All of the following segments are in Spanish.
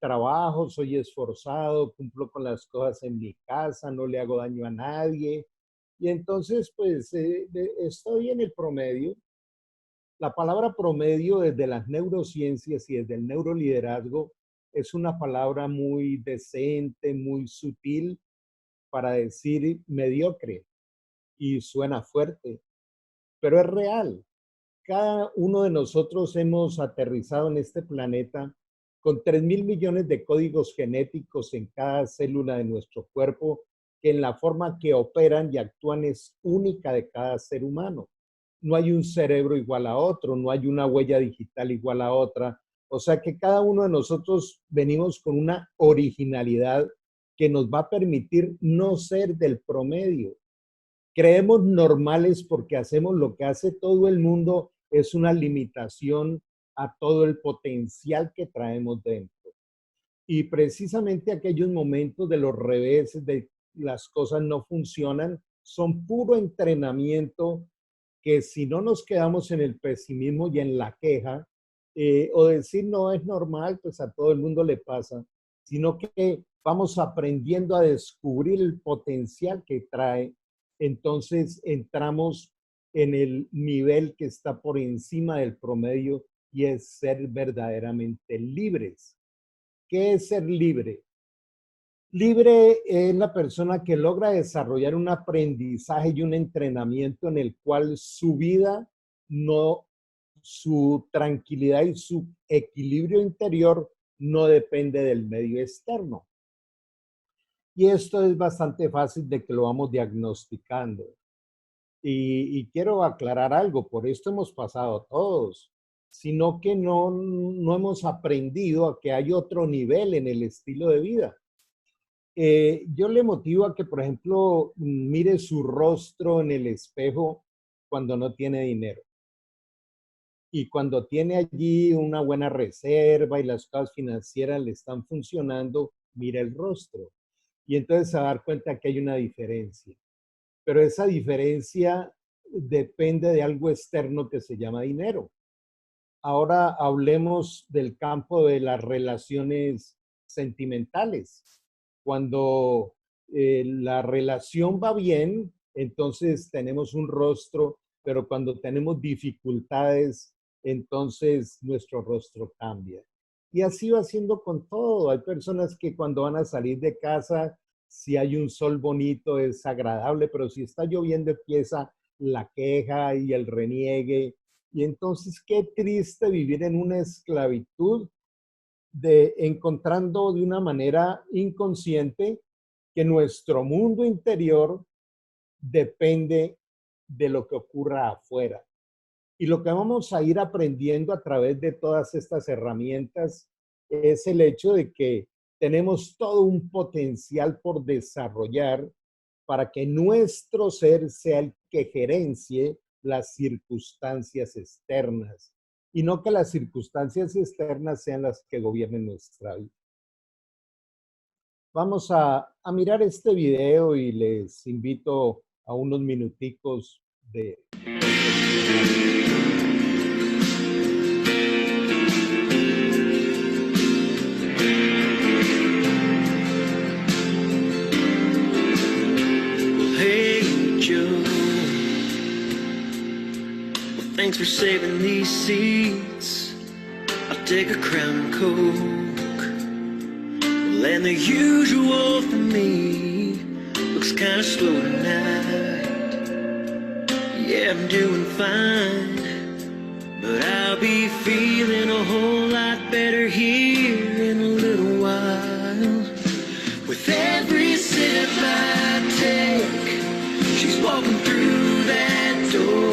trabajo, soy esforzado, cumplo con las cosas en mi casa, no le hago daño a nadie. Y entonces, pues, estoy en el promedio. La palabra promedio desde las neurociencias y desde el neuroliderazgo es una palabra muy decente, muy sutil para decir mediocre y suena fuerte, pero es real. Cada uno de nosotros hemos aterrizado en este planeta con 3.000 millones de códigos genéticos en cada célula de nuestro cuerpo, que en la forma que operan y actúan es única de cada ser humano. No hay un cerebro igual a otro, no hay una huella digital igual a otra. O sea que cada uno de nosotros venimos con una originalidad que nos va a permitir no ser del promedio. Creemos normales porque hacemos lo que hace todo el mundo, es una limitación a todo el potencial que traemos dentro. Y precisamente aquellos momentos de los reveses, de las cosas no funcionan, son puro entrenamiento que si no nos quedamos en el pesimismo y en la queja, o decir no es normal, pues a todo el mundo le pasa, sino que vamos aprendiendo a descubrir el potencial que trae, entonces entramos en el nivel que está por encima del promedio y es ser verdaderamente libres. ¿Qué es ser libre? Libre es la persona que logra desarrollar un aprendizaje y un entrenamiento en el cual su vida, no, su tranquilidad y su equilibrio interior no depende del medio externo. Y esto es bastante fácil de que lo vamos diagnosticando. Y quiero aclarar algo, por esto hemos pasado todos, sino que no hemos aprendido a que hay otro nivel en el estilo de vida. Yo le motivo a que, por ejemplo, mire su rostro en el espejo cuando no tiene dinero. Y cuando tiene allí una buena reserva y las cosas financieras le están funcionando, mire el rostro. Y entonces se va a dar cuenta que hay una diferencia. Pero esa diferencia depende de algo externo que se llama dinero. Ahora hablemos del campo de las relaciones sentimentales. Cuando la relación va bien, entonces tenemos un rostro, pero cuando tenemos dificultades, entonces nuestro rostro cambia. Y así va siendo con todo. Hay personas que cuando van a salir de casa, si hay un sol bonito es agradable, pero si está lloviendo empieza la queja y el reniegue. Y entonces qué triste vivir en una esclavitud de encontrando de una manera inconsciente que nuestro mundo interior depende de lo que ocurra afuera. Y lo que vamos a ir aprendiendo a través de todas estas herramientas es el hecho de que tenemos todo un potencial por desarrollar para que nuestro ser sea el que gerencie las circunstancias externas y no que las circunstancias externas sean las que gobiernen nuestra vida. Vamos a mirar este video y les invito a unos minuticos de... Thanks for saving these seats. I'll take a Crown and Coke. Well, and the usual for me looks kind of slow tonight. Yeah, I'm doing fine, but I'll be feeling a whole lot better here in a little while. With every sip I take, she's walking through that door.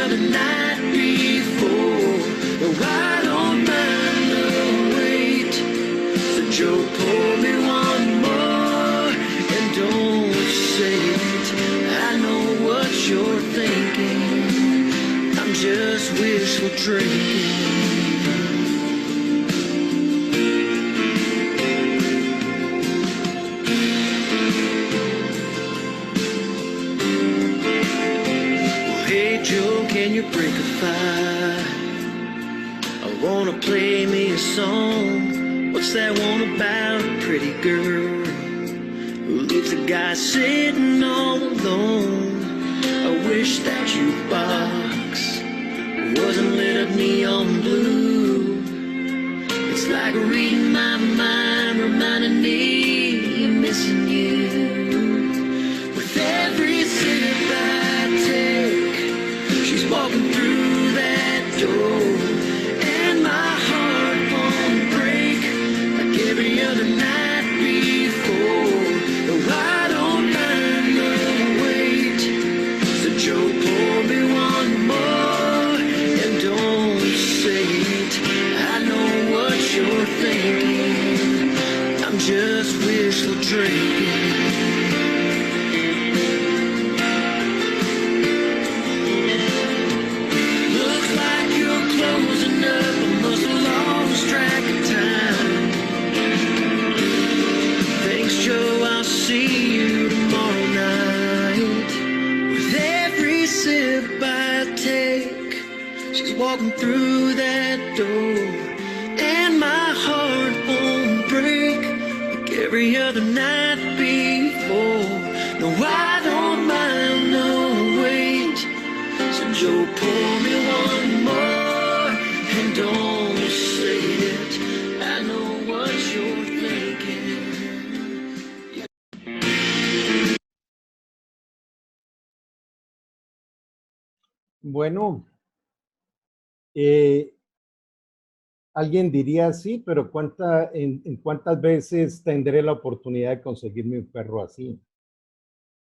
The night before, oh, I don't mind the wait. So Joe, pour me one more and don't say it. I know what you're thinking. I'm just wishful drinking. Can you break a fire? wanna play me a song. What's that one about a pretty girl who leaves a guy sitting all alone? I wish that jukebox wasn't lit up neon blue. It's like reading my mind, reminding me I'm missing you. With every sip I take, she's walking through that door, and my heart won't break like every other night before. No, I don't mind the wait, so Joe, pour me one more, and don't say it. I know what you're thinking, I'm just wishful drinking. Looks like you're closing up, I must have lost track of time. Thanks, Joe, I'll see you tomorrow night. With every sip I take, she's walking through that door, and my heart won't break like every other night before. No, I don't mind the wait, so Joe, pour me one more, and don't say it. I know what you're thinking. Bueno, alguien diría sí, pero en cuántas veces tendré la oportunidad de conseguirme un perro así?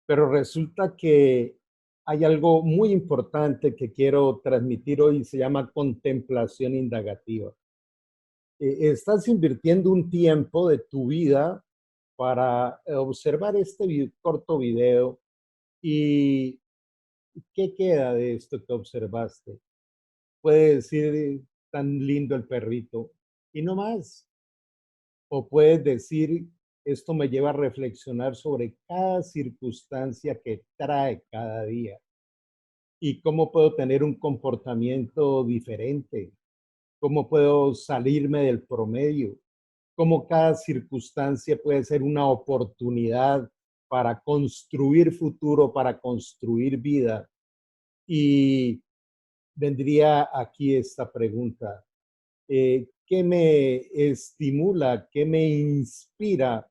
Pero resulta que hay algo muy importante que quiero transmitir hoy, se llama contemplación indagativa. Estás invirtiendo un tiempo de tu vida para observar este corto video y ¿qué queda de esto que observaste? Puede decir tan lindo el perrito y no más. O puedes decir, esto me lleva a reflexionar sobre cada circunstancia que trae cada día y cómo puedo tener un comportamiento diferente, cómo puedo salirme del promedio, cómo cada circunstancia puede ser una oportunidad para construir futuro, para construir vida. Y vendría aquí esta pregunta. ¿Qué me estimula, qué me inspira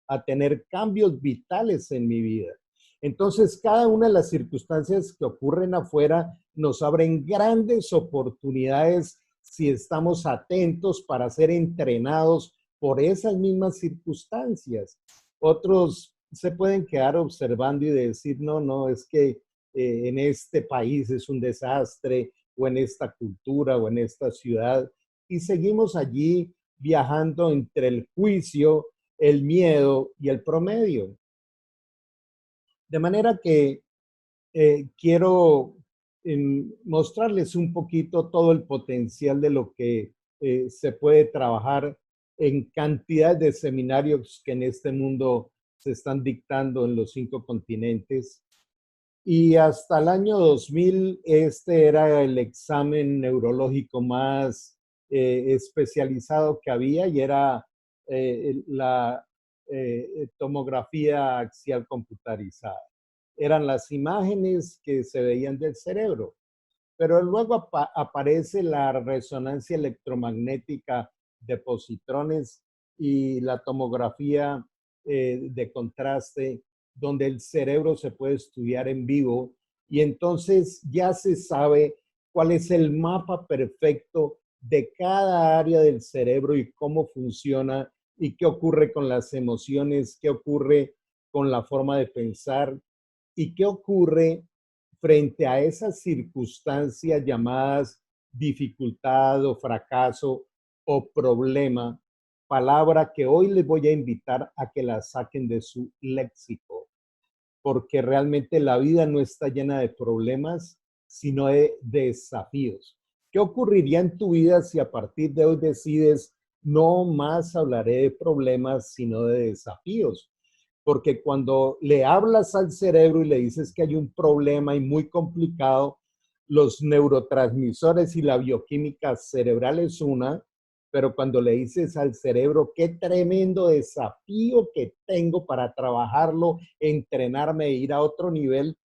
a tener cambios vitales en mi vida? Entonces, cada una de las circunstancias que ocurren afuera nos abren grandes oportunidades si estamos atentos para ser entrenados por esas mismas circunstancias. Otros se pueden quedar observando y decir, no, no, es que en este país es un desastre, o en esta cultura, o en esta ciudad, y seguimos allí viajando entre el juicio, el miedo y el promedio. De manera que quiero mostrarles un poquito todo el potencial de lo que se puede trabajar en cantidad de seminarios que en este mundo se están dictando en los 5 continentes. Y hasta el año 2000, este era el examen neurológico más especializado que había, y era la tomografía axial computarizada. Eran las imágenes que se veían del cerebro. Pero luego aparece la resonancia electromagnética de positrones y la tomografía de contraste, donde el cerebro se puede estudiar en vivo, y entonces ya se sabe cuál es el mapa perfecto de cada área del cerebro y cómo funciona y qué ocurre con las emociones, qué ocurre con la forma de pensar y qué ocurre frente a esas circunstancias llamadas dificultad o fracaso o problema, palabra que hoy les voy a invitar a que la saquen de su léxico, porque realmente la vida no está llena de problemas, sino de desafíos. ¿Qué ocurriría en tu vida si a partir de hoy decides no más hablaré de problemas, sino de desafíos? Porque cuando le hablas al cerebro y le dices que hay un problema y muy complicado, los neurotransmisores y la bioquímica cerebral es una, pero cuando le dices al cerebro qué tremendo desafío que tengo para trabajarlo, entrenarme e ir a otro nivel,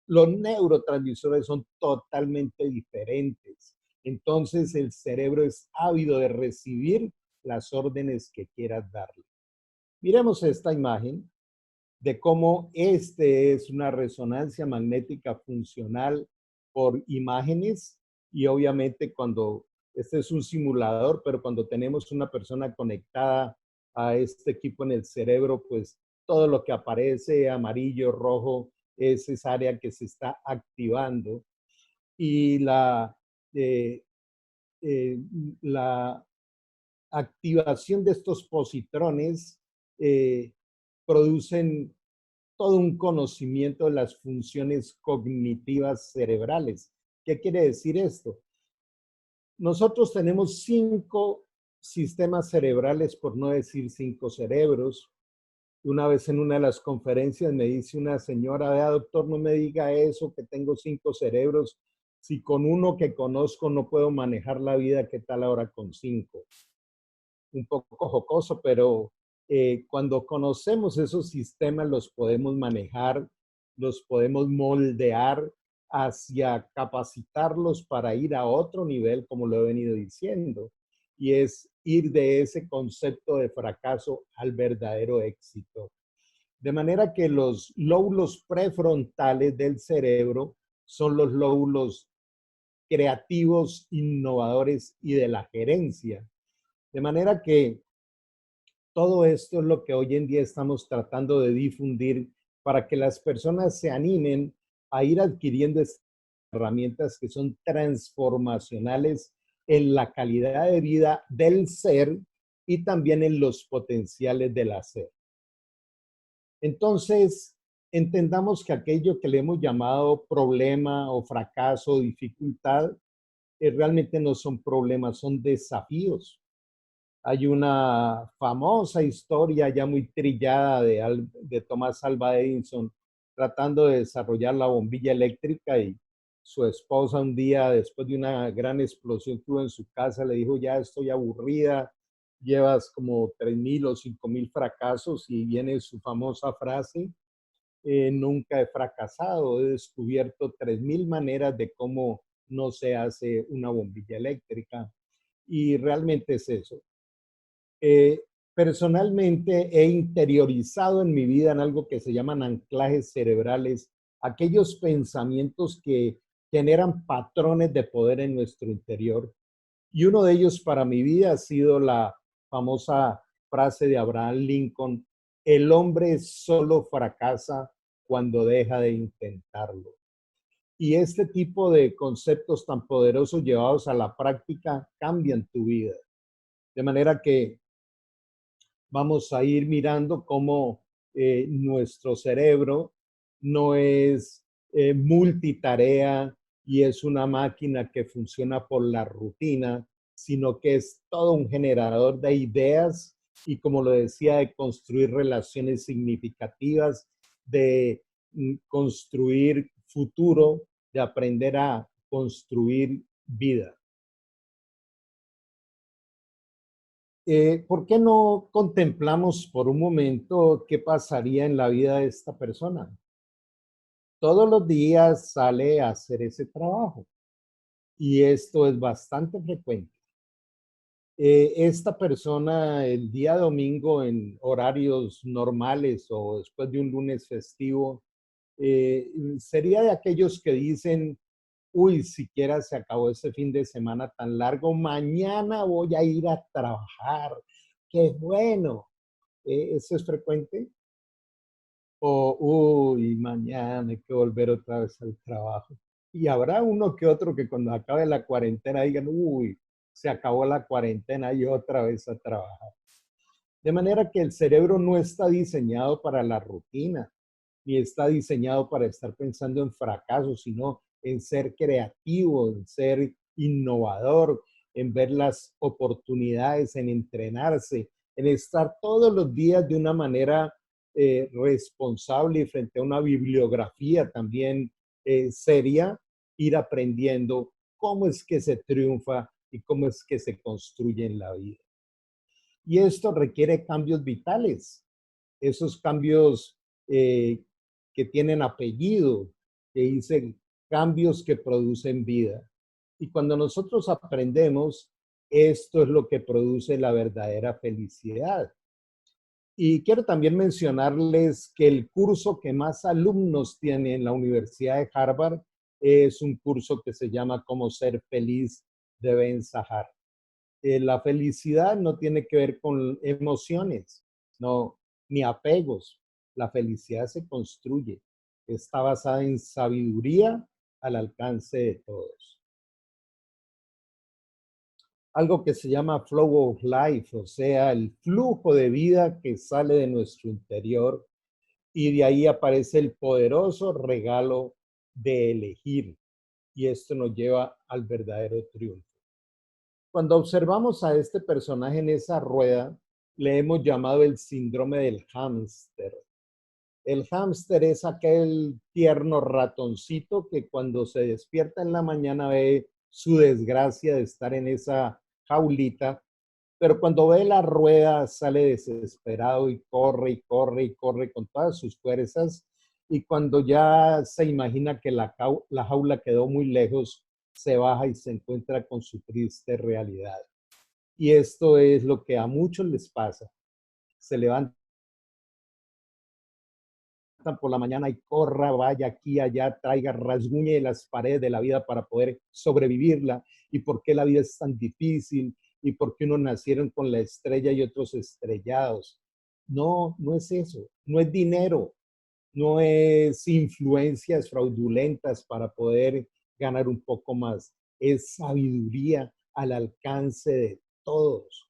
los neurotransmisores son totalmente diferentes. Entonces el cerebro es ávido de recibir las órdenes que quieras darle. Miremos esta imagen de cómo este es una resonancia magnética funcional por imágenes y obviamente cuando este es un simulador, pero cuando tenemos una persona conectada a este equipo en el cerebro, pues todo lo que aparece amarillo, rojo, es esa área que se está activando y eh, eh, la activación de estos positrones producen todo un conocimiento de las funciones cognitivas cerebrales. ¿Qué quiere decir esto? Nosotros tenemos 5 sistemas cerebrales, por no decir 5 cerebros. Una vez en una de las conferencias me dice una señora, vea doctor, no me diga eso, que tengo 5 cerebros. Si con uno que conozco no puedo manejar la vida, ¿qué tal ahora con 5? Un poco jocoso, pero cuando conocemos esos sistemas los podemos manejar, los podemos moldear hacia capacitarlos para ir a otro nivel, como lo he venido diciendo, y es ir de ese concepto de fracaso al verdadero éxito. De manera que los lóbulos prefrontales del cerebro son los lóbulos creativos, innovadores y de la gerencia. De manera que todo esto es lo que hoy en día estamos tratando de difundir para que las personas se animen a ir adquiriendo estas herramientas que son transformacionales en la calidad de vida del ser y también en los potenciales del hacer. Entonces, entendamos que aquello que le hemos llamado problema o fracaso o dificultad, realmente no son problemas, son desafíos. Hay una famosa historia ya muy trillada de Thomas Alva Edison tratando de desarrollar la bombilla eléctrica y su esposa un día después de una gran explosión que hubo en su casa le dijo, ya estoy aburrida, llevas como 3,000 o 5,000 fracasos y viene su famosa frase, nunca he fracasado, he descubierto 3,000 maneras de cómo no se hace una bombilla eléctrica y realmente es eso. Personalmente he interiorizado en mi vida en algo que se llaman anclajes cerebrales, aquellos pensamientos que generan patrones de poder en nuestro interior. Y uno de ellos para mi vida ha sido la famosa frase de Abraham Lincoln, el hombre solo fracasa cuando deja de intentarlo. Y este tipo de conceptos tan poderosos llevados a la práctica cambian tu vida. De manera que vamos a ir mirando cómo nuestro cerebro no es multitarea y es una máquina que funciona por la rutina, sino que es todo un generador de ideas y, como lo decía, de construir relaciones significativas, de construir futuro, de aprender a construir vida. ¿Por qué no contemplamos por un momento qué pasaría en la vida de esta persona? Todos los días sale a hacer ese trabajo y esto es bastante frecuente. Esta persona el día domingo en horarios normales o después de un lunes festivo, sería de aquellos que dicen, uy, siquiera se acabó ese fin de semana tan largo, mañana voy a ir a trabajar, qué bueno. ¿Eso es frecuente? O, uy, mañana hay que volver otra vez al trabajo. Y habrá uno que otro que cuando acabe la cuarentena digan, uy, se acabó la cuarentena y otra vez a trabajar. De manera que el cerebro no está diseñado para la rutina, ni está diseñado para estar pensando en fracasos, sino en ser creativo, en ser innovador, en ver las oportunidades, en entrenarse, en estar todos los días de una manera responsable y frente a una bibliografía también seria ir aprendiendo cómo es que se triunfa y cómo es que se construye en la vida. Y esto requiere cambios vitales, esos cambios que tienen apellido, que dicen cambios que producen vida. Y cuando nosotros aprendemos, esto es lo que produce la verdadera felicidad. Y quiero también mencionarles que el curso que más alumnos tiene en la Universidad de Harvard es un curso que se llama Cómo ser feliz de Ben Sahar. La felicidad no tiene que ver con emociones, no, ni apegos. La felicidad se construye. Está basada en sabiduría al alcance de todos. Algo que se llama flow of life, o sea, el flujo de vida que sale de nuestro interior, y de ahí aparece el poderoso regalo de elegir, y esto nos lleva al verdadero triunfo. Cuando observamos a este personaje en esa rueda, le hemos llamado el síndrome del hámster. El hámster es aquel tierno ratoncito que cuando se despierta en la mañana ve su desgracia de estar en esa jaulita, pero cuando ve la rueda sale desesperado y corre y corre y corre con todas sus fuerzas, y cuando ya se imagina que la jaula quedó muy lejos, se baja y se encuentra con su triste realidad. Y esto es lo que a muchos les pasa. Se levantan por la mañana y corra, vaya aquí, allá, traiga, rasguñe las paredes de la vida para poder sobrevivirla. ¿Y por qué la vida es tan difícil? ¿Y por qué unos nacieron con la estrella y otros estrellados? No, no es eso. No es dinero. No es influencias fraudulentas para poder ganar un poco más. Es sabiduría al alcance de todos.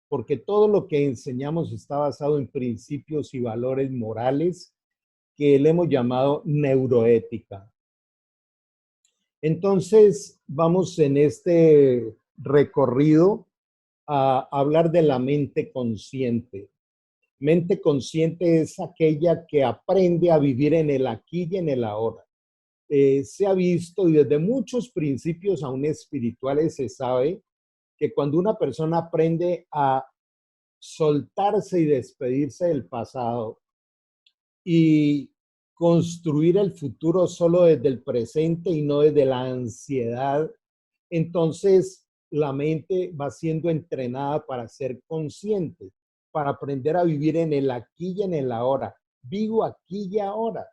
Porque todo lo que enseñamos está basado en principios y valores morales que le hemos llamado neuroética. Entonces, vamos en este recorrido a hablar de la mente consciente. Mente consciente es aquella que aprende a vivir en el aquí y en el ahora. Se ha visto y desde muchos principios aún espirituales se sabe que cuando una persona aprende a soltarse y despedirse del pasado y construir el futuro solo desde el presente y no desde la ansiedad, entonces la mente va siendo entrenada para ser consciente, para aprender a vivir en el aquí y en el ahora. Vivo aquí y ahora.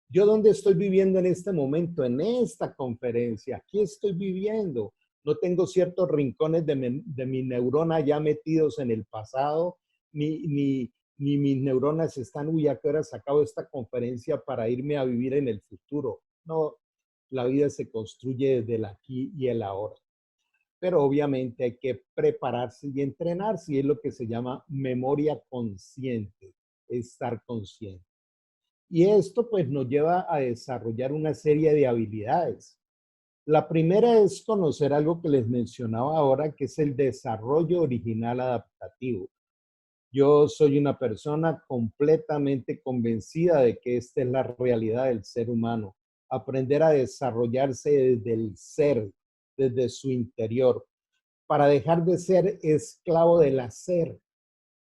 Yo dónde estoy viviendo en este momento, en esta conferencia, aquí estoy viviendo. No tengo ciertos rincones de mi neurona ya metidos en el pasado, ni mis neuronas están, uy, ¿a qué hora acabo esta conferencia para irme a vivir en el futuro? No, la vida se construye desde el aquí y el ahora. Pero obviamente hay que prepararse y entrenarse, y es lo que se llama memoria consciente, estar consciente. Y esto pues nos lleva a desarrollar una serie de habilidades. La primera es conocer algo que les mencionaba ahora, que es el desarrollo original adaptativo. Yo soy una persona completamente convencida de que esta es la realidad del ser humano. Aprender a desarrollarse desde el ser, desde su interior, para dejar de ser esclavo del hacer.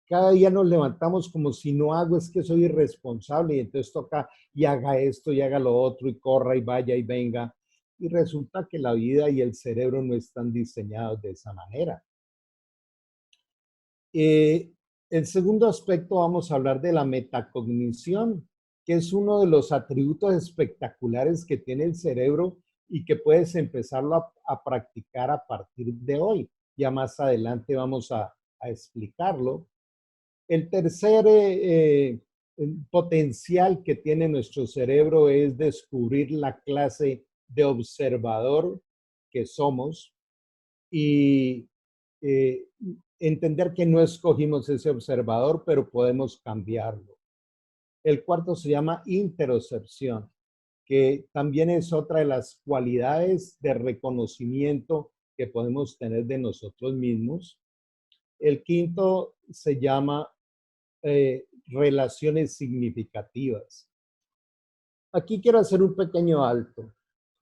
Cada día nos levantamos como si no hago es que soy irresponsable y entonces toca y haga esto y haga lo otro y corra y vaya y venga. Y resulta que la vida y el cerebro no están diseñados de esa manera. El segundo aspecto, vamos a hablar de la metacognición, que es uno de los atributos espectaculares que tiene el cerebro y que puedes empezarlo a practicar a partir de hoy. Ya más adelante vamos a explicarlo. El tercer potencial que tiene nuestro cerebro es descubrir la clase de observador que somos y entender que no escogimos ese observador, pero podemos cambiarlo. El cuarto se llama interocepción, que también es otra de las cualidades de reconocimiento que podemos tener de nosotros mismos. El quinto se llama relaciones significativas. Aquí quiero hacer un pequeño alto.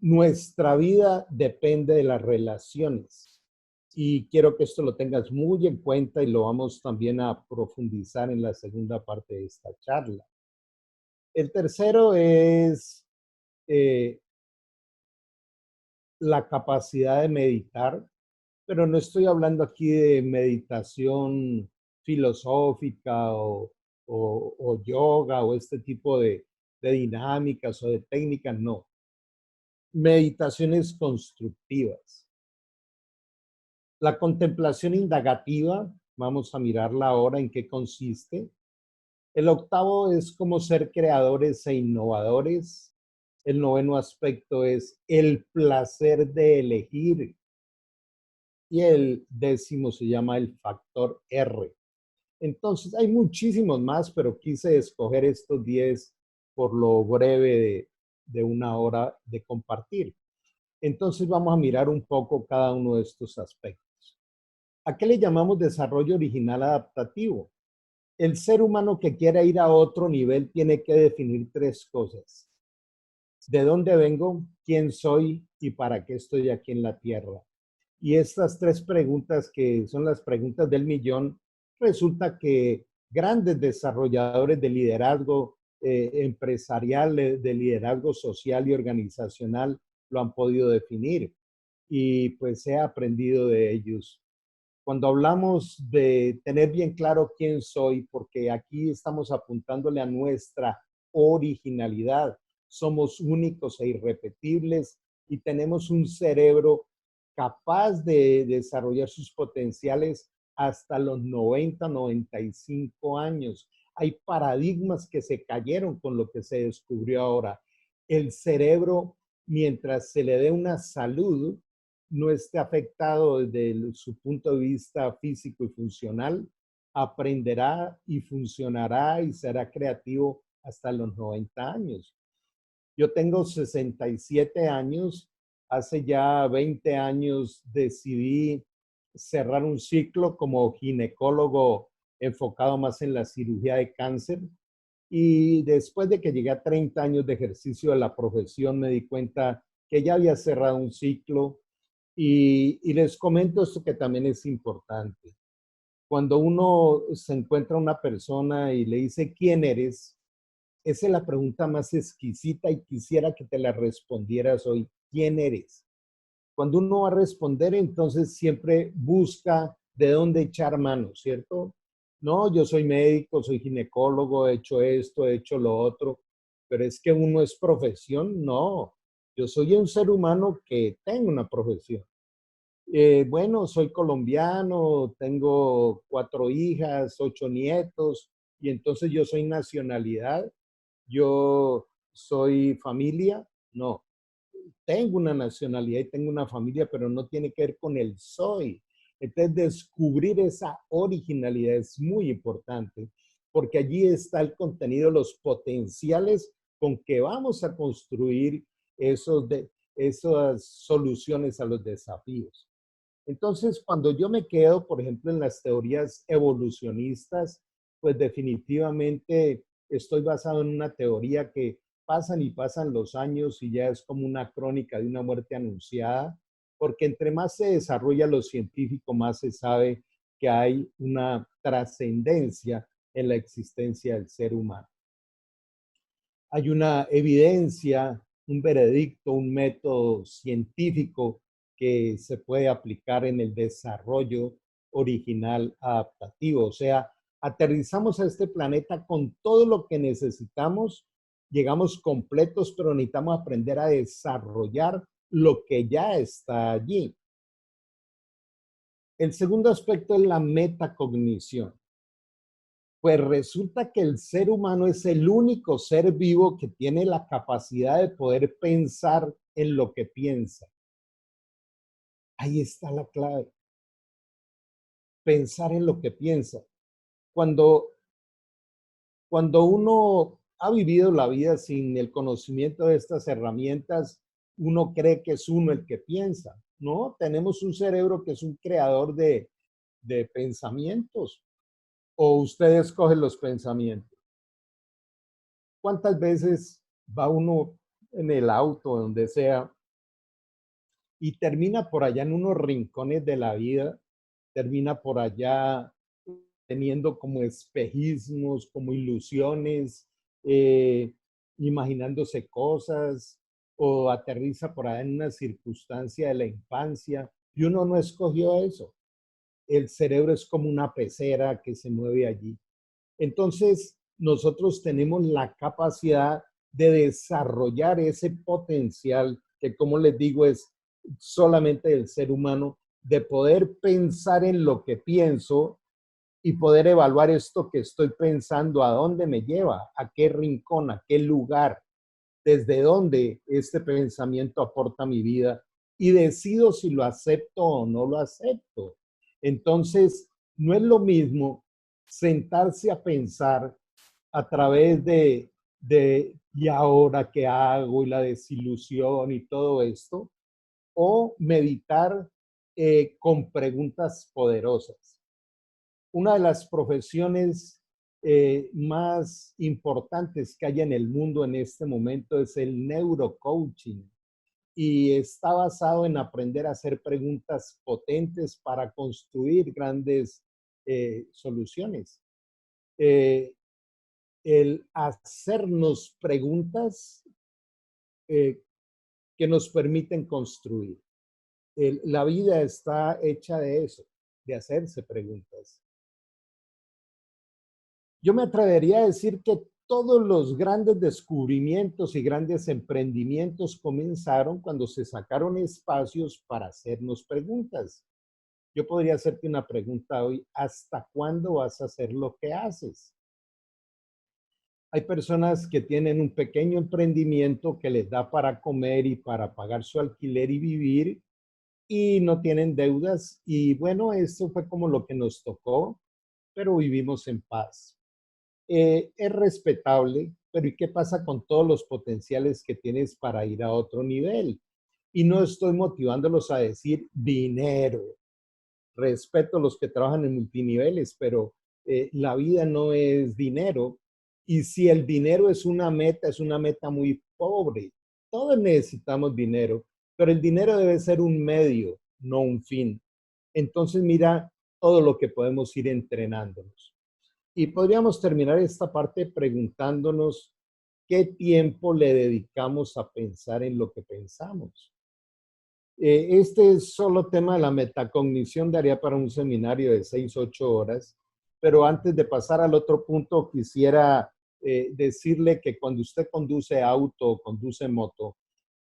nuestra vida depende de las relaciones. Y quiero que esto lo tengas muy en cuenta y lo vamos también a profundizar en la segunda parte de esta charla. El tercero es eh, la capacidad de meditar, pero no estoy hablando aquí de meditación filosófica o yoga o este tipo de dinámicas o de técnicas, no. Meditaciones constructivas. La contemplación indagativa, vamos a mirarla ahora en qué consiste. El octavo es cómo ser creadores e innovadores. El noveno aspecto es el placer de elegir. Y el décimo se llama el factor R. Entonces, hay muchísimos más, pero quise escoger estos 10 por lo breve de una hora de compartir. Entonces, vamos a mirar un poco cada uno de estos aspectos. ¿A qué le llamamos desarrollo original adaptativo? El ser humano que quiera ir a otro nivel tiene que definir tres cosas. ¿De dónde vengo? ¿Quién soy? ¿Y para qué estoy aquí en la Tierra? Y estas tres preguntas, que son las preguntas del millón, resulta que grandes desarrolladores de liderazgo empresarial, de liderazgo social y organizacional lo han podido definir. Y pues he aprendido de ellos. Cuando hablamos de tener bien claro quién soy, porque aquí estamos apuntándole a nuestra originalidad, somos únicos e irrepetibles y tenemos un cerebro capaz de desarrollar sus potenciales hasta los 90, 95 años. Hay paradigmas que se cayeron con lo que se descubrió ahora. El cerebro, mientras se le dé una salud, no esté afectado desde su punto de vista físico y funcional, aprenderá y funcionará y será creativo hasta los 90 años. Yo tengo 67 años, hace ya 20 años decidí cerrar un ciclo como ginecólogo enfocado más en la cirugía de cáncer y después de que llegué a 30 años de ejercicio de la profesión me di cuenta que ya había cerrado un ciclo y les comento esto que también es importante. Cuando uno se encuentra una persona y le dice quién eres, esa es la pregunta más exquisita y quisiera que te la respondieras hoy. ¿Quién eres? Cuando uno va a responder, entonces siempre busca de dónde echar mano, ¿cierto? No, yo soy médico, soy ginecólogo, he hecho esto, he hecho lo otro, pero es que uno es profesión, no. Yo soy un ser humano que tengo una profesión. Bueno, soy colombiano, tengo 4 hijas, 8 nietos, y entonces yo soy nacionalidad, yo soy familia, no, tengo una nacionalidad y tengo una familia, pero no tiene que ver con el soy. Entonces, descubrir esa originalidad es muy importante, porque allí está el contenido, los potenciales con que vamos a construir esas soluciones a los desafíos. Entonces, cuando yo me quedo, por ejemplo, en las teorías evolucionistas, pues definitivamente estoy basado en una teoría que pasan y pasan los años y ya es como una crónica de una muerte anunciada, porque entre más se desarrolla lo científico, más se sabe que hay una trascendencia en la existencia del ser humano. Hay una evidencia, un veredicto, un método científico que se puede aplicar en el desarrollo original adaptativo. O sea, aterrizamos a este planeta con todo lo que necesitamos, llegamos completos, pero necesitamos aprender a desarrollar lo que ya está allí. El segundo aspecto es la metacognición. Pues resulta que el ser humano es el único ser vivo que tiene la capacidad de poder pensar en lo que piensa. Ahí está la clave. Pensar en lo que piensa. Cuando, cuando uno ha vivido la vida sin el conocimiento de estas herramientas, uno cree que es uno el que piensa. No, tenemos un cerebro que es un creador de pensamientos. O usted escoge los pensamientos. ¿Cuántas veces va uno en el auto, donde sea, y termina por allá en unos rincones de la vida, termina por allá teniendo como espejismos, como ilusiones, eh, imaginándose cosas, o aterriza por allá en una circunstancia de la infancia, y uno no escogió eso. El cerebro es como una pecera que se mueve allí. Entonces, nosotros tenemos la capacidad de desarrollar ese potencial que, como les digo, es solamente del ser humano, de poder pensar en lo que pienso y poder evaluar esto que estoy pensando, a dónde me lleva, a qué rincón, a qué lugar, desde dónde este pensamiento aporta a mi vida y decido si lo acepto o no lo acepto. Entonces, no es lo mismo sentarse a pensar a través de ¿y ahora qué hago? Y la desilusión y todo esto, o meditar con preguntas poderosas. Una de las profesiones más importantes que hay en el mundo en este momento es el neurocoaching y está basado en aprender a hacer preguntas potentes para construir grandes soluciones. Eh, el hacernos preguntas eh, que nos permiten construir. La vida está hecha de eso, de hacerse preguntas. Yo me atrevería a decir que todos los grandes descubrimientos y grandes emprendimientos comenzaron cuando se sacaron espacios para hacernos preguntas. Yo podría hacerte una pregunta hoy: ¿hasta cuándo vas a hacer lo que haces? Hay personas que tienen un pequeño emprendimiento que les da para comer y para pagar su alquiler y vivir, y no tienen deudas, y bueno, eso fue como lo que nos tocó, pero vivimos en paz. Es respetable, pero ¿y qué pasa con todos los potenciales que tienes para ir a otro nivel? Y no estoy motivándolos a decir dinero. Respeto a los que trabajan en multiniveles, pero la vida no es dinero. Y si el dinero es una meta muy pobre. Todos necesitamos dinero, pero el dinero debe ser un medio, no un fin. Entonces mira todo lo que podemos ir entrenándonos. Y podríamos terminar esta parte preguntándonos qué tiempo le dedicamos a pensar en lo que pensamos. Este solo tema de la metacognición daría para un seminario de 6, 8 horas, pero antes de pasar al otro punto, quisiera decirle que cuando usted conduce auto o conduce moto,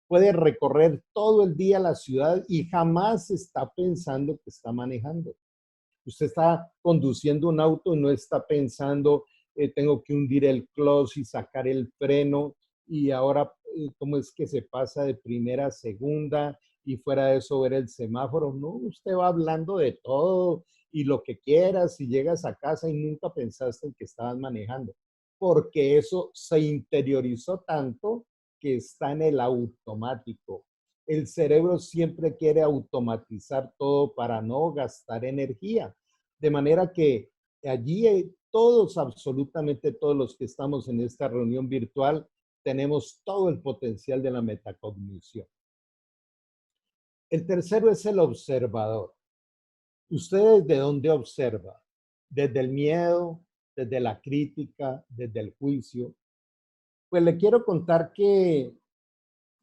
puede recorrer todo el día la ciudad y jamás está pensando que está manejando. Usted está conduciendo un auto y no está pensando, tengo que hundir el clutch y sacar el freno, y ahora cómo es que se pasa de primera a segunda, y fuera de eso ver el semáforo. No, usted va hablando de todo y lo que quieras, y llegas a casa y nunca pensaste en que estabas manejando, porque eso se interiorizó tanto que está en el automático. El cerebro siempre quiere automatizar todo para no gastar energía. De manera que allí todos, absolutamente todos los que estamos en esta reunión virtual, tenemos todo el potencial de la metacognición. El tercero es el observador. ¿Usted desde dónde observa? ¿Desde el miedo, desde la crítica, desde el juicio? Pues le quiero contar que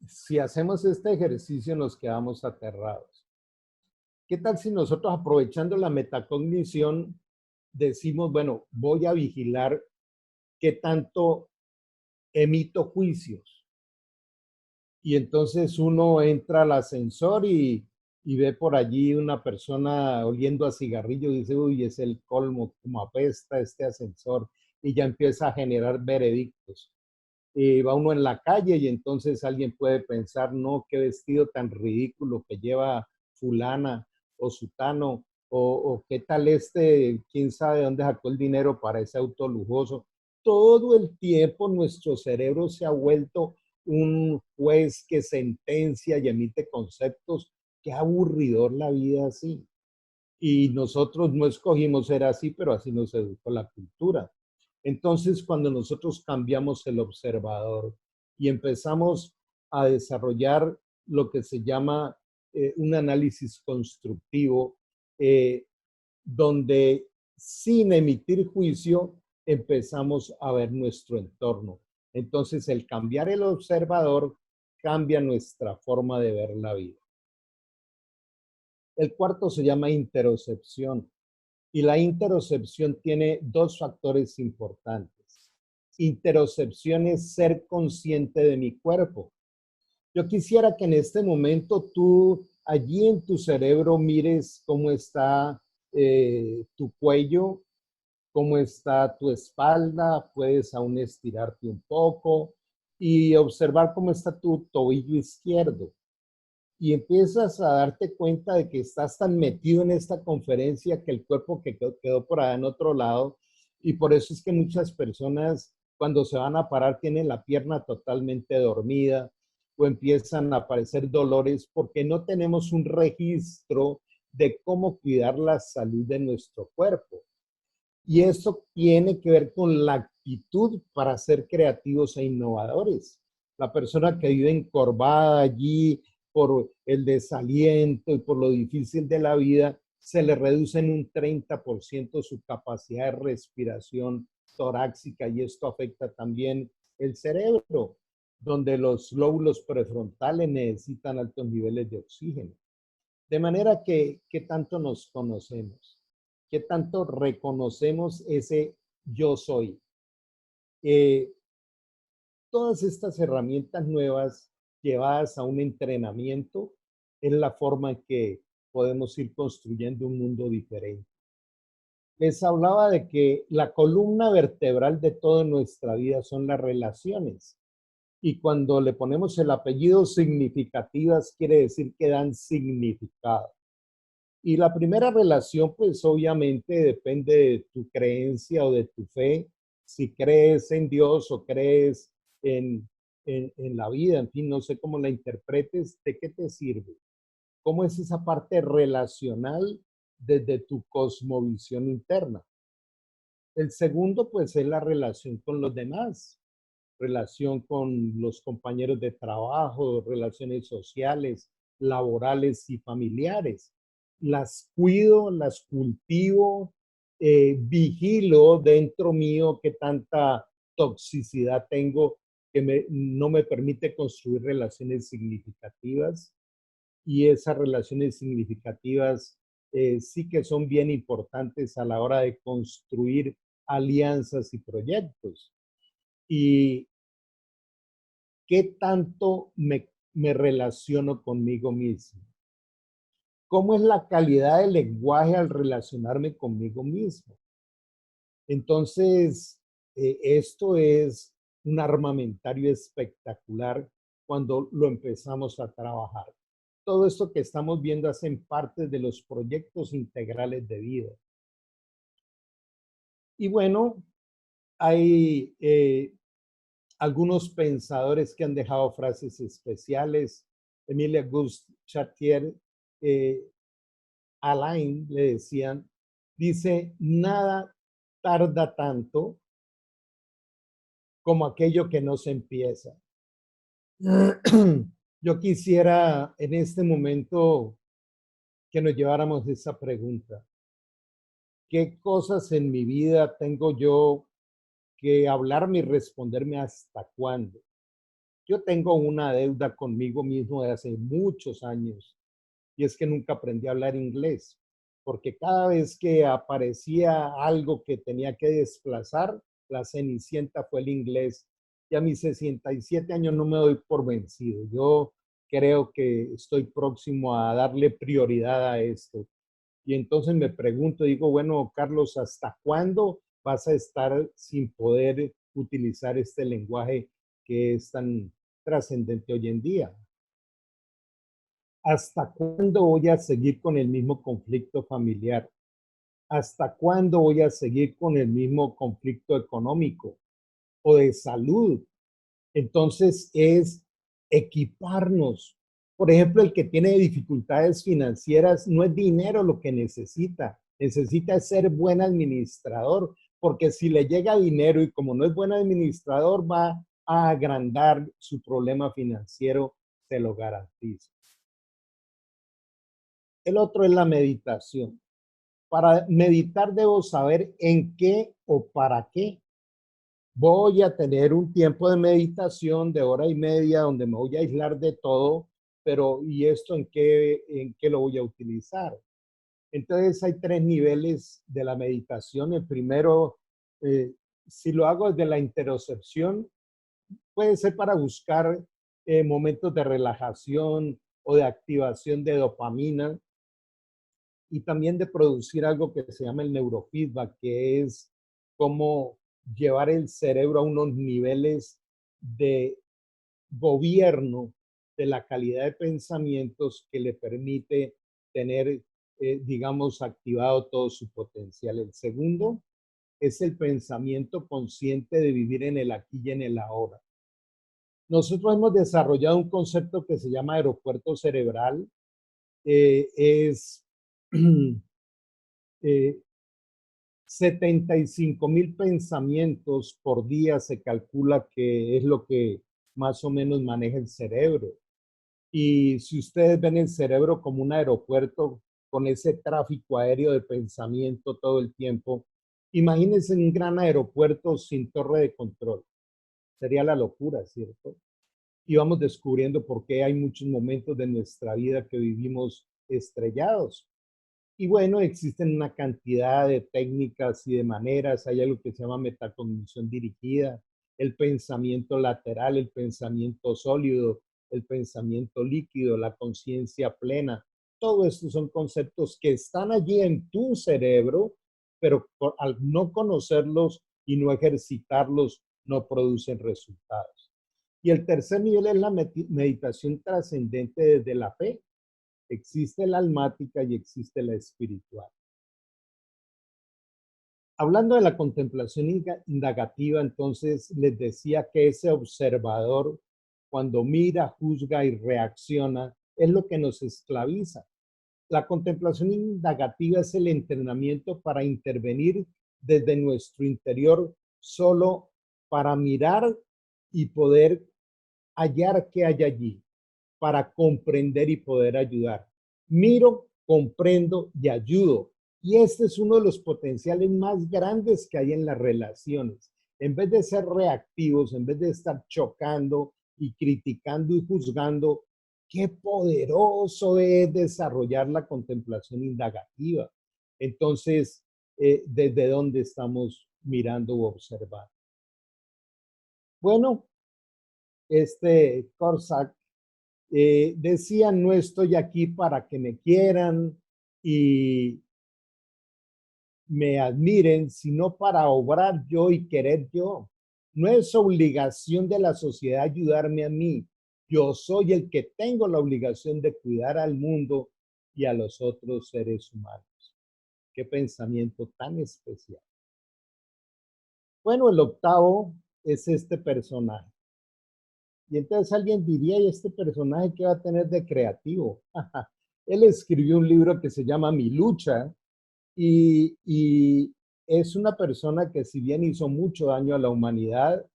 si hacemos este ejercicio nos quedamos aterrados. ¿Qué tal si nosotros, aprovechando la metacognición, decimos, bueno, voy a vigilar qué tanto emito juicios? Y entonces uno entra al ascensor y ve por allí una persona oliendo a cigarrillo y dice, uy, es el colmo, como apesta este ascensor, y ya empieza a generar veredictos. Y va uno en la calle y entonces alguien puede pensar, no, qué vestido tan ridículo que lleva fulana o sutano, o qué tal este, quién sabe dónde sacó el dinero para ese auto lujoso. Todo el tiempo nuestro cerebro se ha vuelto un juez que sentencia y emite conceptos. Qué aburridor la vida así. Y nosotros no escogimos ser así, pero así nos educó la cultura. Entonces, cuando nosotros cambiamos el observador y empezamos a desarrollar lo que se llama un análisis constructivo, donde sin emitir juicio empezamos a ver nuestro entorno. Entonces, el cambiar el observador cambia nuestra forma de ver la vida. El cuarto se llama interocepción. Y la interocepción tiene dos factores importantes. Interocepción es ser consciente de mi cuerpo. Yo quisiera que en este momento tú allí en tu cerebro mires cómo está tu cuello, cómo está tu espalda, puedes aún estirarte un poco y observar cómo está tu tobillo izquierdo. Y empiezas a darte cuenta de que estás tan metido en esta conferencia que el cuerpo quedó por allá en otro lado. Y por eso es que muchas personas cuando se van a parar tienen la pierna totalmente dormida o empiezan a aparecer dolores porque no tenemos un registro de cómo cuidar la salud de nuestro cuerpo. Y esto tiene que ver con la actitud para ser creativos e innovadores. La persona que vive encorvada allí por el desaliento y por lo difícil de la vida, se le reduce en un 30% su capacidad de respiración torácica y esto afecta también el cerebro, donde los lóbulos prefrontales necesitan altos niveles de oxígeno. De manera que, ¿qué tanto nos conocemos? ¿Qué tanto reconocemos ese yo soy? Todas estas herramientas nuevas llevadas a un entrenamiento es la forma en que podemos ir construyendo un mundo diferente. Les hablaba de que la columna vertebral de toda nuestra vida son las relaciones. Y cuando le ponemos el apellido significativas, quiere decir que dan significado. Y la primera relación, pues obviamente depende de tu creencia o de tu fe, si crees en Dios o crees en la vida, en fin, no sé cómo la interpretes, ¿de qué te sirve? ¿Cómo es esa parte relacional desde tu cosmovisión interna? El segundo, pues, es la relación con los demás, relación con los compañeros de trabajo, relaciones sociales, laborales y familiares. Las cuido, las cultivo, vigilo dentro mío qué tanta toxicidad tengo que no me permite construir relaciones significativas y esas relaciones significativas sí que son bien importantes a la hora de construir alianzas y proyectos. Y qué tanto me relaciono conmigo mismo. ¿Cómo es la calidad del lenguaje al relacionarme conmigo mismo? Entonces, esto es un armamentario espectacular cuando lo empezamos a trabajar. Todo esto que estamos viendo hacen parte de los proyectos integrales de vida. Y bueno, hay algunos pensadores que han dejado frases especiales. Émile Auguste Chartier, Alain le decían, dice, nada tarda tanto como aquello que no se empieza. Yo quisiera en este momento que nos lleváramos esa pregunta. ¿Qué cosas en mi vida tengo yo que hablarme y responderme hasta cuándo? Yo tengo una deuda conmigo mismo de hace muchos años y es que nunca aprendí a hablar inglés, porque cada vez que aparecía algo que tenía que desplazar, la cenicienta fue el inglés. Y a mis 67 años no me doy por vencido. Yo creo que estoy próximo a darle prioridad a esto. Y entonces me pregunto, digo, bueno, Carlos, ¿hasta cuándo vas a estar sin poder utilizar este lenguaje que es tan trascendente hoy en día? ¿Hasta cuándo voy a seguir con el mismo conflicto familiar? ¿Hasta cuándo voy a seguir con el mismo conflicto económico o de salud? Entonces es equiparnos. Por ejemplo, el que tiene dificultades financieras no es dinero lo que necesita, necesita ser buen administrador, porque si le llega dinero y como no es buen administrador va a agrandar su problema financiero, te lo garantizo. El otro es la meditación. Para meditar debo saber en qué o para qué voy a tener un tiempo de meditación de hora y media donde me voy a aislar de todo, pero ¿y esto en qué lo voy a utilizar? Entonces hay tres niveles de la meditación. El primero, eh, si lo hago desde la interocepción, puede ser para buscar momentos de relajación o de activación de dopamina y también de producir algo que se llama el neurofeedback, que es cómo llevar el cerebro a unos niveles de gobierno de la calidad de pensamientos que le permite tener, digamos, activado todo su potencial. El segundo es el pensamiento consciente de vivir en el aquí y en el ahora. Nosotros hemos desarrollado un concepto que se llama aeropuerto cerebral. Es eh, 75,000 pensamientos por día se calcula que es lo que más o menos maneja el cerebro. Y si ustedes ven el cerebro como un aeropuerto con ese tráfico aéreo de pensamiento todo el tiempo, imagínense un gran aeropuerto sin torre de control. Sería la locura, ¿cierto? Y vamos descubriendo por qué hay muchos momentos de nuestra vida que vivimos estrellados. Y bueno, existen una cantidad de técnicas y de maneras. Hay algo que se llama metacognición dirigida, el pensamiento lateral, el pensamiento sólido, el pensamiento líquido, la conciencia plena. Todo esto son conceptos que están allí en tu cerebro, pero al no conocerlos y no ejercitarlos, no producen resultados. Y el tercer nivel es la meditación trascendente desde la fe. Existe la almática y existe la espiritual. Hablando de la contemplación indagativa, entonces les decía que ese observador, cuando mira, juzga y reacciona, es lo que nos esclaviza. La contemplación indagativa es el entrenamiento para intervenir desde nuestro interior solo para mirar y poder hallar qué hay allí, para comprender y poder ayudar. Miro, comprendo y ayudo. Y este es uno de los potenciales más grandes que hay en las relaciones. En vez de ser reactivos, en vez de estar chocando y criticando y juzgando, qué poderoso es desarrollar la contemplación indagativa. Entonces, ¿desde dónde estamos mirando u observando? Bueno, Korsak decía, no estoy aquí para que me quieran y me admiren, sino para obrar yo y querer yo. No es obligación de la sociedad ayudarme a mí. Yo soy el que tengo la obligación de cuidar al mundo y a los otros seres humanos. Qué pensamiento tan especial. Bueno, el octavo es este personaje. Y entonces alguien diría, ¿y este personaje qué va a tener de creativo? Él escribió un libro que se llama Mi lucha y es una persona que si bien hizo mucho daño a la humanidad,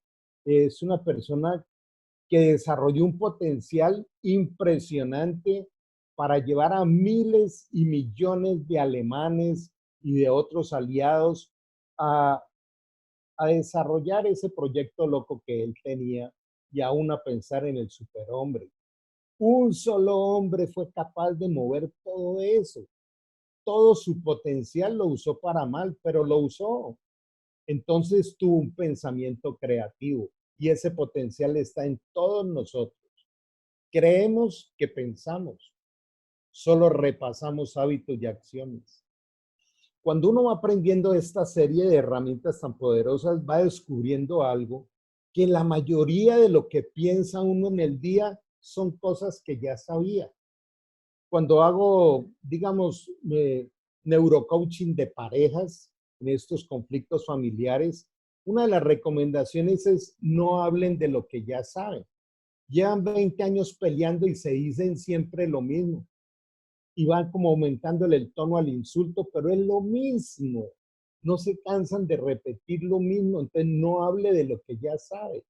es una persona que desarrolló un potencial impresionante para llevar a miles y millones de alemanes y de otros aliados a, a desarrollar ese proyecto loco que él tenía y aún a pensar en el superhombre. Un solo hombre fue capaz de mover todo eso. Todo su potencial lo usó para mal, pero lo usó. Entonces tuvo un pensamiento creativo y ese potencial está en todos nosotros. Creemos que pensamos, solo repasamos hábitos y acciones. Cuando uno va aprendiendo esta serie de herramientas tan poderosas, va descubriendo algo que la mayoría de lo que piensa uno en el día son cosas que ya sabía. Cuando hago, digamos, neurocoaching de parejas en estos conflictos familiares, una de las recomendaciones es no hablen de lo que ya saben. Llevan 20 años peleando y se dicen siempre lo mismo. Y van como aumentándole el tono al insulto, pero es lo mismo. No se cansan de repetir lo mismo, entonces no hable de lo que ya sabe.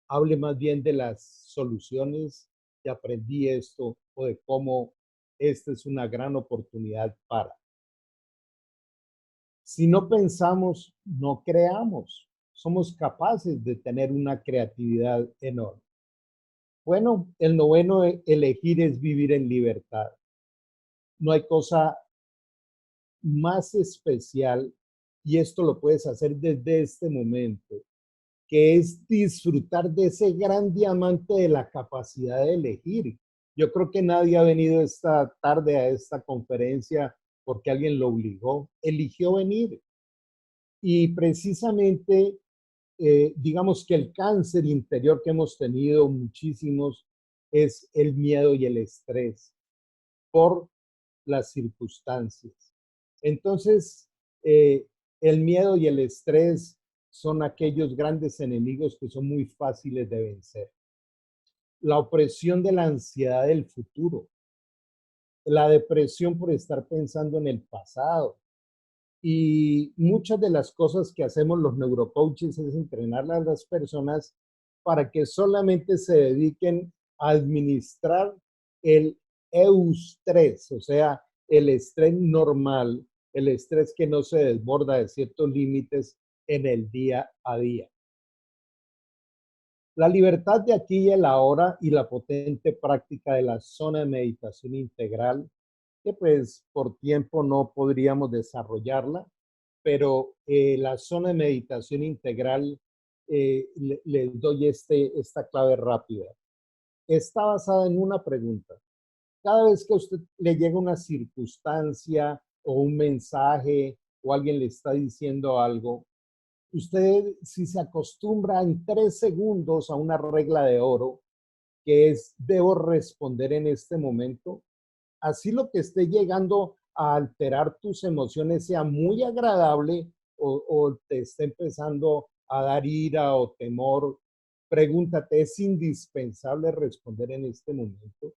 Hable más bien de las soluciones, de aprendí esto o de cómo esta es una gran oportunidad para. Si no pensamos, no creamos. Somos capaces de tener una creatividad enorme. Bueno, el noveno, elegir es vivir en libertad. No hay cosa más especial, y esto lo puedes hacer desde este momento, que es disfrutar de ese gran diamante de la capacidad de elegir. Yo creo que nadie ha venido esta tarde a esta conferencia porque alguien lo obligó, eligió venir. Y precisamente, digamos que el cáncer interior que hemos tenido muchísimos es el miedo y el estrés por las circunstancias. Entonces, el miedo y el estrés son aquellos grandes enemigos que son muy fáciles de vencer. La opresión de la ansiedad del futuro, la depresión por estar pensando en el pasado. Y muchas de las cosas que hacemos los neurocoaches es entrenar a las personas para que solamente se dediquen a administrar el eustrés, o sea, el estrés normal, el estrés que no se desborda de ciertos límites en el día a día. La libertad de aquí y el ahora y la potente práctica de la zona de meditación integral, que pues por tiempo no podríamos desarrollarla, pero la zona de meditación integral, les doy esta clave rápida. Está basada en una pregunta. Cada vez que a usted le llega una circunstancia o un mensaje o alguien le está diciendo algo, usted si se acostumbra en 3 segundos a una regla de oro, que es debo responder en este momento, así lo que esté llegando a alterar tus emociones sea muy agradable o te esté empezando a dar ira o temor, pregúntate, ¿es indispensable responder en este momento?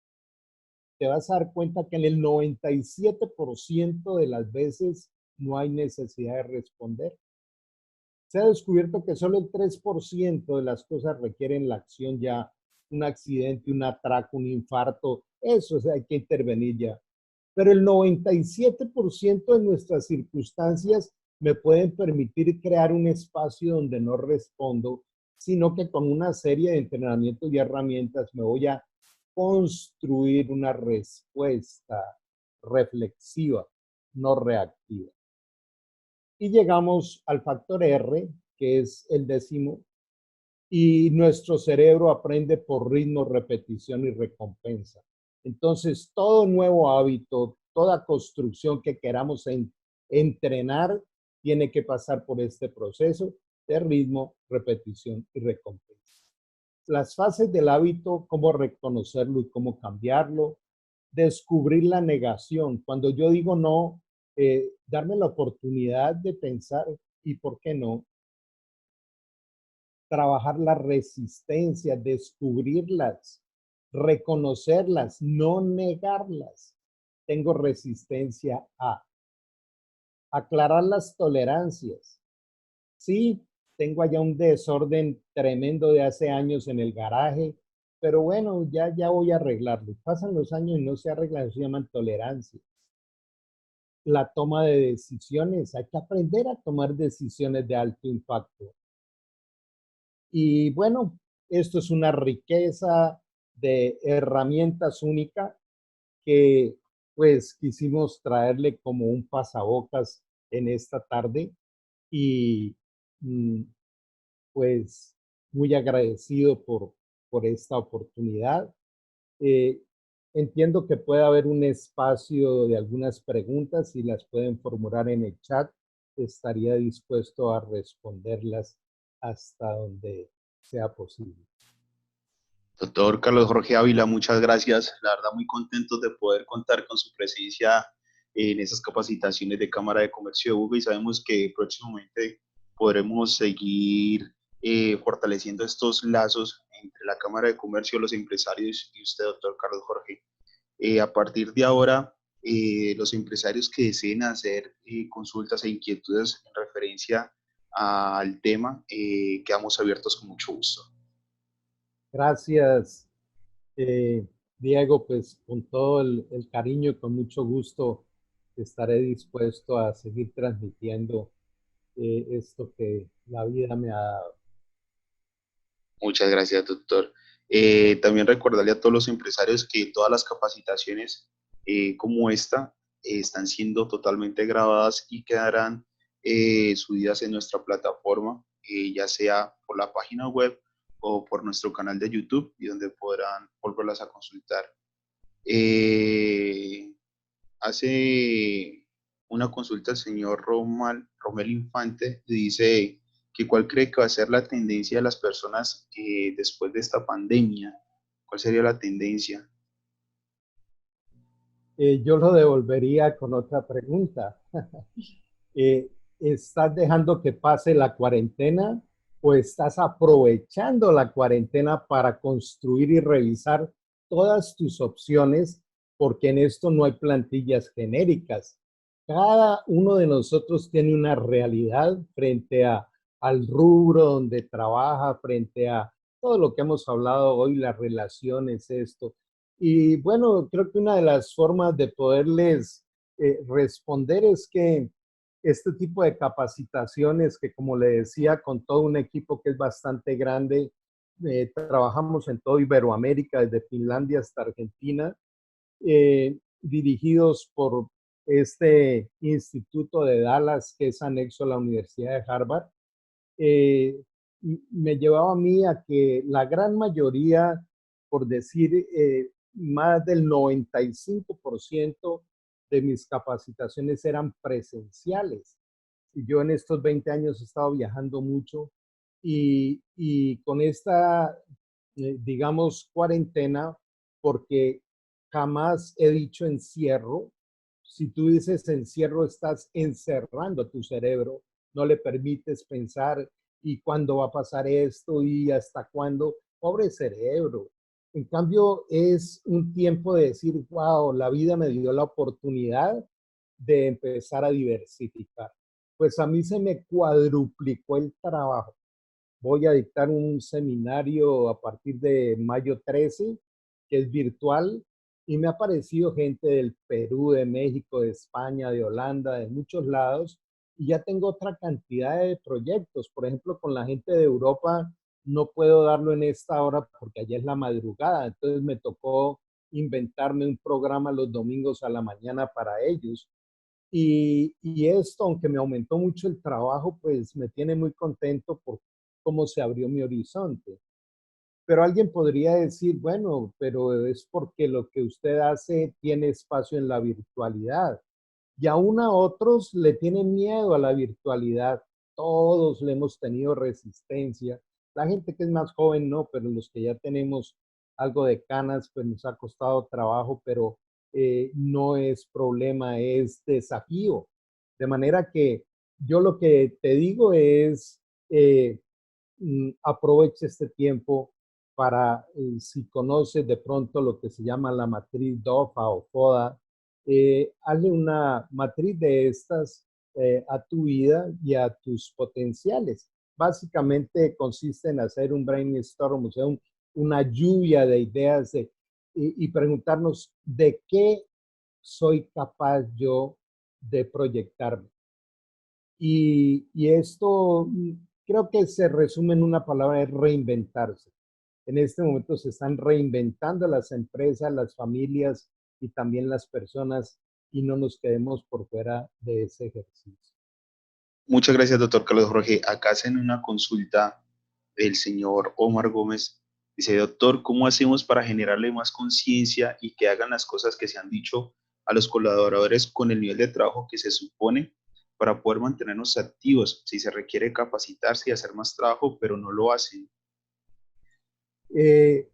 Te vas a dar cuenta que en el 97% de las veces no hay necesidad de responder. Se ha descubierto que solo el 3% de las cosas requieren la acción ya, un accidente, un atraco, un infarto, eso hay que intervenir ya. Pero el 97% de nuestras circunstancias me pueden permitir crear un espacio donde no respondo, sino que con una serie de entrenamientos y herramientas me voy a construir una respuesta reflexiva, no reactiva. Y llegamos al factor R, que es el 10º, y nuestro cerebro aprende por ritmo, repetición y recompensa. Entonces, todo nuevo hábito, toda construcción que queramos entrenar, tiene que pasar por este proceso de ritmo, repetición y recompensa. Las fases del hábito, cómo reconocerlo y cómo cambiarlo, descubrir la negación. Cuando yo digo no, darme la oportunidad de pensar y por qué no, trabajar la resistencia, descubrirlas, reconocerlas, no negarlas. Tengo resistencia a aclarar las tolerancias. Sí, tengo allá un desorden tremendo de hace años en el garaje, pero bueno, ya voy a arreglarlo. Pasan los años y no se arreglan, se llaman tolerancia. La toma de decisiones, hay que aprender a tomar decisiones de alto impacto. Y bueno, esto es una riqueza de herramientas única que pues quisimos traerle como un pasabocas en esta tarde y pues muy agradecido por esta oportunidad. Eh, Entiendo que puede haber un espacio de algunas preguntas, si las pueden formular en el chat, estaría dispuesto a responderlas hasta donde sea posible. Doctor Carlos Jorge Ávila, muchas gracias. La verdad, muy contentos de poder contar con su presencia en esas capacitaciones de Cámara de Comercio de Buga y sabemos que próximamente podremos seguir fortaleciendo estos lazos entre la Cámara de Comercio, los empresarios y usted, doctor Carlos Jorge. A partir de ahora, los empresarios que deseen hacer consultas e inquietudes en referencia al tema, quedamos abiertos con mucho gusto. Gracias. Diego, pues con todo el cariño y con mucho gusto estaré dispuesto a seguir transmitiendo esto que la vida me ha dado. Muchas gracias, doctor. También recordarle a todos los empresarios que todas las capacitaciones como esta están siendo totalmente grabadas y quedarán subidas en nuestra plataforma, ya sea por la página web o por nuestro canal de YouTube, y donde podrán volverlas a consultar. Eh, Hace una consulta el señor Romel Infante y dice que cuál cree que va a ser la tendencia de las personas después de esta pandemia. ¿Cuál sería la tendencia? Yo lo devolvería con otra pregunta. Eh, ¿Estás dejando que pase la cuarentena o estás aprovechando la cuarentena para construir y revisar todas tus opciones? Porque en esto no hay plantillas genéricas. Cada uno de nosotros tiene una realidad frente al rubro donde trabaja, frente a todo lo que hemos hablado hoy, las relaciones, esto. Y bueno, creo que una de las formas de poderles responder es que este tipo de capacitaciones que, como le decía, con todo un equipo que es bastante grande, trabajamos en todo Iberoamérica, desde Finlandia hasta Argentina, dirigidos por este instituto de Dallas, que es anexo a la Universidad de Harvard, eh, me llevaba a mí a que la gran mayoría, por decir, más del 95% de mis capacitaciones eran presenciales. Y yo en estos 20 años he estado viajando mucho y con esta, digamos, cuarentena, porque jamás he dicho encierro. Si tú dices encierro, estás encerrando a tu cerebro, no le permites pensar y cuándo va a pasar esto y hasta cuándo. Pobre cerebro. En cambio, es un tiempo de decir, wow, la vida me dio la oportunidad de empezar a diversificar. Pues a mí se me cuadruplicó el trabajo. Voy a dictar un seminario a partir de mayo 13, que es virtual, y me ha aparecido gente del Perú, de México, de España, de Holanda, de muchos lados, y ya tengo otra cantidad de proyectos. Por ejemplo, con la gente de Europa no puedo darlo en esta hora porque allá es la madrugada, entonces me tocó inventarme un programa los domingos a la mañana para ellos. Y esto, aunque me aumentó mucho el trabajo, pues me tiene muy contento por cómo se abrió mi horizonte. Pero alguien podría decir, bueno, pero es porque lo que usted hace tiene espacio en la virtualidad. Y aún a otros le tienen miedo a la virtualidad. Todos le hemos tenido resistencia. La gente que es más joven no, pero los que ya tenemos algo de canas, pues nos ha costado trabajo, pero no es problema, es desafío. De manera que yo lo que te digo es, eh, aproveche este tiempo para, si conoces de pronto lo que se llama la matriz DOFA o FODA, hazle una matriz de estas a tu vida y a tus potenciales. Básicamente consiste en hacer un brainstorm, o sea, una lluvia de ideas y preguntarnos de qué soy capaz yo de proyectarme. Y esto creo que se resume en una palabra, es reinventarse. En este momento se están reinventando las empresas, las familias y también las personas y no nos quedemos por fuera de ese ejercicio. Muchas gracias, doctor Carlos Jorge. Acá hacen una consulta del señor Omar Gómez. Dice, doctor, ¿cómo hacemos para generarle más conciencia y que hagan las cosas que se han dicho a los colaboradores con el nivel de trabajo que se supone para poder mantenernos activos? Si se requiere capacitarse y hacer más trabajo, pero no lo hacen. Eh,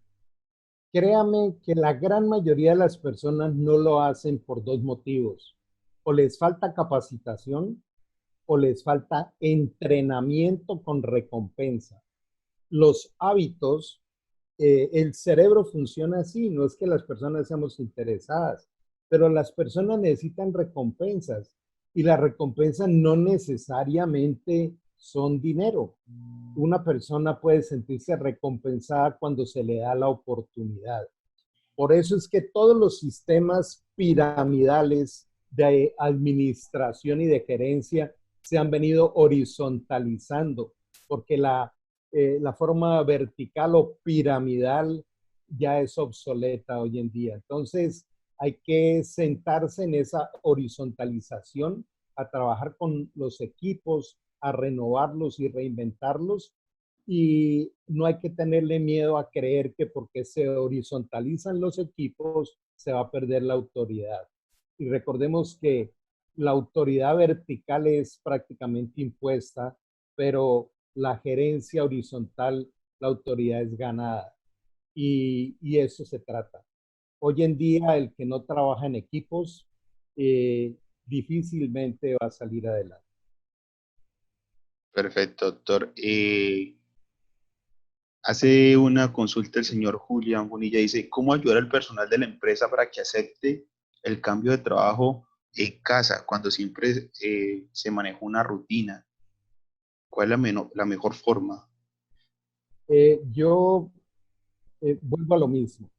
Créame que la gran mayoría de las personas no lo hacen por dos motivos. O les falta capacitación o les falta entrenamiento con recompensa. Los hábitos, el cerebro funciona así, no es que las personas seamos interesadas, pero las personas necesitan recompensas y las recompensas no necesariamente son dinero. Una persona puede sentirse recompensada cuando se le da la oportunidad. Por eso es que todos los sistemas piramidales de administración y de gerencia se han venido horizontalizando, porque la forma vertical o piramidal ya es obsoleta hoy en día. Entonces, hay que sentarse en esa horizontalización, a trabajar con los equipos, a renovarlos y reinventarlos. Y no hay que tenerle miedo a creer que porque se horizontalizan los equipos se va a perder la autoridad. Y recordemos que la autoridad vertical es prácticamente impuesta, pero la gerencia horizontal, la autoridad es ganada. Y eso se trata. Hoy en día, el que no trabaja en equipos difícilmente va a salir adelante. Perfecto, doctor. Hace una consulta el señor Julián Bonilla, dice, ¿cómo ayudar al personal de la empresa para que acepte el cambio de trabajo en casa cuando siempre se maneja una rutina? ¿Cuál es la mejor forma? Yo vuelvo a lo mismo.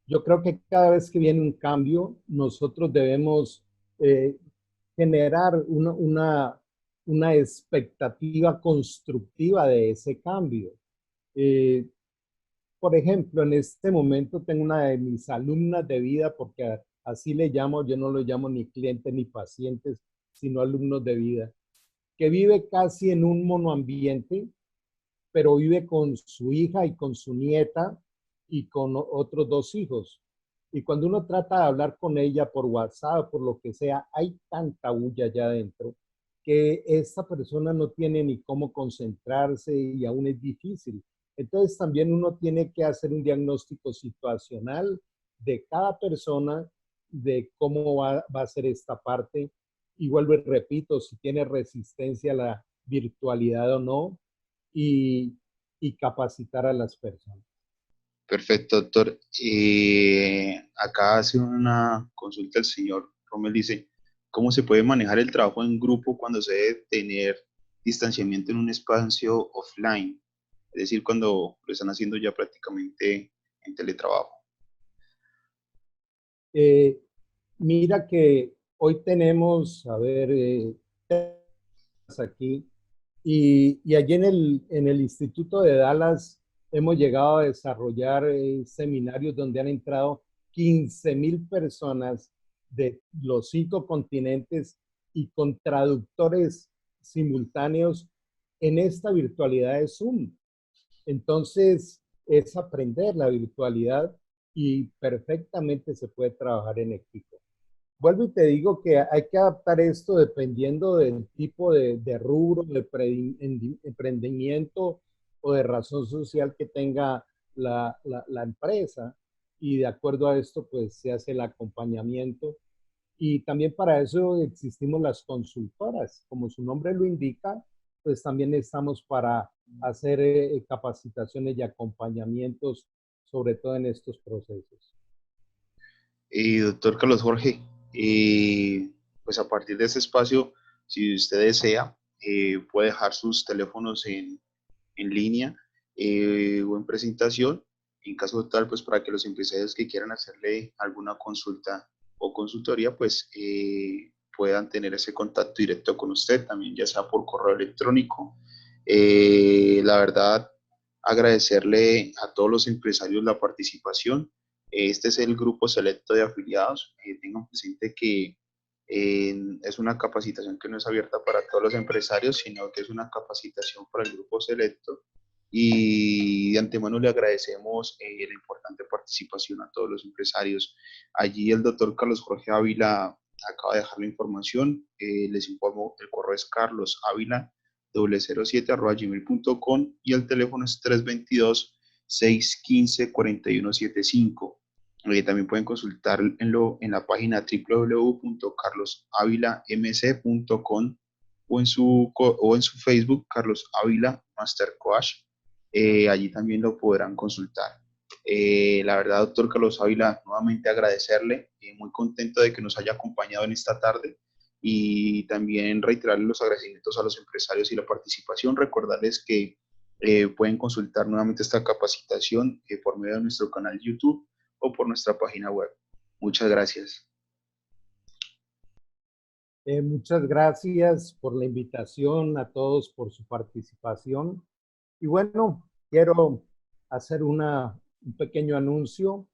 Yo creo que cada vez que viene un cambio, nosotros debemos eh, generar una expectativa constructiva de ese cambio. Eh, por ejemplo, en este momento tengo una de mis alumnas de vida, porque así le llamo, yo no lo llamo ni clientes ni pacientes, sino alumnos de vida, que vive casi en un monoambiente, pero vive con su hija y con su nieta y con otros dos hijos. Y cuando uno trata de hablar con ella por WhatsApp, por lo que sea, hay tanta bulla allá adentro que esta persona no tiene ni cómo concentrarse y aún es difícil. Entonces también uno tiene que hacer un diagnóstico situacional de cada persona, de cómo va a ser esta parte. Y vuelvo y repito, si tiene resistencia a la virtualidad o no, y, y capacitar a las personas. Perfecto, doctor. Acá hace una consulta el señor Rommel, dice, ¿cómo se puede manejar el trabajo en grupo cuando se debe tener distanciamiento en un espacio offline? Es decir, cuando lo están haciendo ya prácticamente en teletrabajo. Eh, Mira que hoy tenemos, a ver, aquí, y allí en el Instituto de Dallas hemos llegado a desarrollar seminarios donde han entrado 15,000 personas de los 5 continentes y con traductores simultáneos en esta virtualidad de Zoom. Entonces, es aprender la virtualidad y perfectamente se puede trabajar en equipo. Vuelvo y te digo que hay que adaptar esto dependiendo del tipo de rubro, de emprendimiento o de razón social que tenga la empresa. Y de acuerdo a esto, pues se hace el acompañamiento. Y también para eso existimos las consultoras. Como su nombre lo indica, pues también estamos para hacer capacitaciones y acompañamientos, sobre todo en estos procesos. Doctor Carlos Jorge, pues a partir de este espacio, si usted desea, puede dejar sus teléfonos en línea o en presentación, en caso tal, pues para que los empresarios que quieran hacerle alguna consulta o consultoría, pues puedan tener ese contacto directo con usted, también ya sea por correo electrónico. La verdad, agradecerle a todos los empresarios la participación. Este es el grupo selecto de afiliados. Tengan presente que es una capacitación que no es abierta para todos los empresarios, sino que es una capacitación para el grupo selecto. Y de antemano le agradecemos la importante participación a todos los empresarios. Allí el doctor Carlos Jorge Ávila acaba de dejar la información. Les informo, el correo es carlosavila007@gmail.com y el teléfono es 322-615-4175. También pueden consultar en la página www.carlosavilamc.com o en su Facebook, Carlos Ávila Master Coach. Allí también lo podrán consultar. La verdad, doctor Carlos Ávila, nuevamente agradecerle, muy contento de que nos haya acompañado en esta tarde y también reiterarle los agradecimientos a los empresarios y la participación, recordarles que pueden consultar nuevamente esta capacitación por medio de nuestro canal YouTube o por nuestra página web. Muchas gracias. Muchas gracias por la invitación, a todos por su participación. Y bueno, quiero hacer un pequeño anuncio.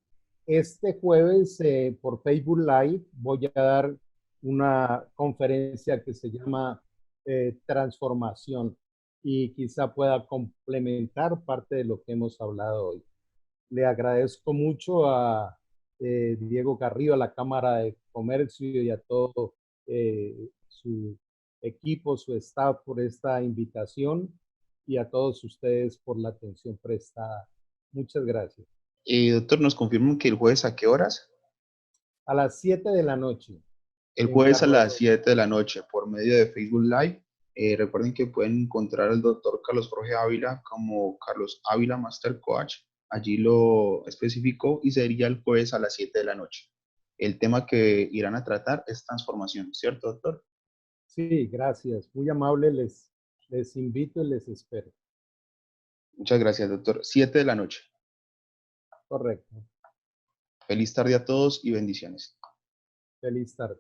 Este jueves por Facebook Live voy a dar una conferencia que se llama Transformación y quizá pueda complementar parte de lo que hemos hablado hoy. Le agradezco mucho a Diego Carrillo, a la Cámara de Comercio y a todo su equipo, su staff por esta invitación y a todos ustedes por la atención prestada. Muchas gracias. Doctor, ¿nos confirman que el jueves a qué horas? A las 7 de la noche. El En jueves a Carlos. las 7 de la noche por medio de Facebook Live. Recuerden que pueden encontrar al doctor Carlos Jorge Ávila como Carlos Ávila Master Coach. Allí lo especificó y sería el jueves a las 7 de la noche. El tema que irán a tratar es transformación, ¿cierto, doctor? Sí, gracias. Muy amable. Les invito y les espero. Muchas gracias, doctor. 7 de la noche. Correcto. Feliz tarde a todos y bendiciones. Feliz tarde.